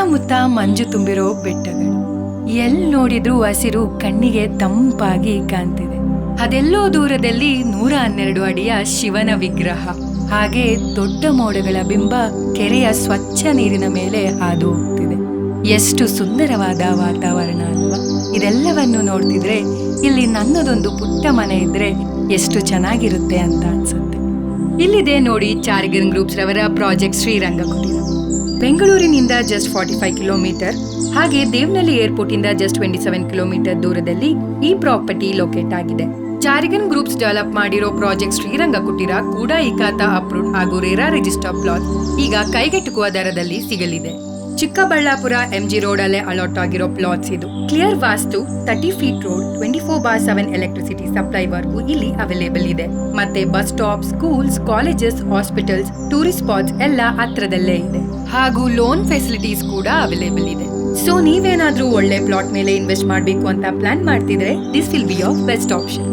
ಸುತ್ತಮುತ್ತ ಮಂಜು ತುಂಬಿರೋ ಬೆಟ್ಟಗಳು, ಎಲ್ ನೋಡಿದ್ರೂ ಹಸಿರು ಕಣ್ಣಿಗೆ ತಂಪಾಗಿ ಕಾಣ್ತಿದೆ. ಅದೆಲ್ಲೋ ದೂರದಲ್ಲಿ 112 ಅಡಿಯ ಶಿವನ ವಿಗ್ರಹ, ಹಾಗೆ ದೊಡ್ಡ ಮೋಡಗಳ ಬಿಂಬ ಕೆರೆಯ ಸ್ವಚ್ಛ ನೀರಿನ ಮೇಲೆ ಹಾದು ಹೋಗ್ತಿದೆ. ಎಷ್ಟು ಸುಂದರವಾದ ವಾತಾವರಣ ಅಲ್ವಾ? ಇದೆಲ್ಲವನ್ನು ನೋಡ್ತಿದ್ರೆ ಇಲ್ಲಿ ನನ್ನದೊಂದು ಪುಟ್ಟ ಮನೆ ಇದ್ರೆ ಎಷ್ಟು ಚೆನ್ನಾಗಿರುತ್ತೆ ಅಂತ ಅನ್ಸುತ್ತೆ. ಇಲ್ಲಿದೆ ನೋಡಿ ಚಾರಿಗನ್ ಗ್ರೂಪ್ಸ್ ರವರ ಪ್ರಾಜೆಕ್ಟ್ ಶ್ರೀರಂಗ ಕುಟೀರ. ಬೆಂಗಳೂರಿನಿಂದ ಜಸ್ಟ್ 45 ಕಿಲೋಮೀಟರ್, ಹಾಗೆ ದೇವನಹಳ್ಳಿ ಏರ್ಪೋರ್ಟ್ ಇಂದ ಜಸ್ಟ್ 27 ಕಿಲೋಮೀಟರ್ ದೂರದಲ್ಲಿ ಈ ಪ್ರಾಪರ್ಟಿ ಲೊಕೇಟ್ ಆಗಿದೆ. ಚಾರಿಗನ್ ಗ್ರೂಪ್ಸ್ ಡೆವಲಪ್ ಮಾಡಿರೋ ಪ್ರಾಜೆಕ್ಟ್ ಶ್ರೀರಂಗ ಕುಟೀರ ಕೂಡ ಈ ಖಾತಾ ಅಪ್ರೂವ್ಡ್ ಹಾಗೂ ರೇರಾ ರಿಜಿಸ್ಟರ್ ಪ್ಲಾಟ್ ಈಗ ಕೈಗೆಟುಕುವ ದರದಲ್ಲಿ ಸಿಗಲಿದೆ. ಚಿಕ್ಕಬಳ್ಳಾಪುರ MG ರೋಡ್ ಅಲ್ಲೇ ಅಲಾಟ್ ಆಗಿರೋ ಪ್ಲಾಟ್ಸ್ ಇದು. ಕ್ಲಿಯರ್ ವಾಸ್ತು, 30 ಫೀಟ್ ರೋಡ್, 24/7 ಎಲೆಕ್ಟ್ರಿಸಿಟಿ ಸಪ್ಲೈ ವರ್ಗೂ ಇಲ್ಲಿ ಅವೈಲೇಬಲ್ ಇದೆ. ಮತ್ತೆ bus stop, schools, colleges, hospitals, tourist spots ಎಲ್ಲ ಹತ್ರದಲ್ಲೇ ಇದೆ. ಹಾಗೂ ಲೋನ್ ಫೆಸಿಲಿಟೀಸ್ ಕೂಡ ಅವೈಲೇಬಲ್ ಇದೆ. ಸೊ ನೀವೇನಾದ್ರೂ ಒಳ್ಳೆ ಪ್ಲಾಟ್ ಮೇಲೆ ಇನ್ವೆಸ್ಟ್ ಮಾಡಬೇಕು ಅಂತ ಪ್ಲಾನ್ ಮಾಡ್ತಿದ್ರೆ this will be your best option.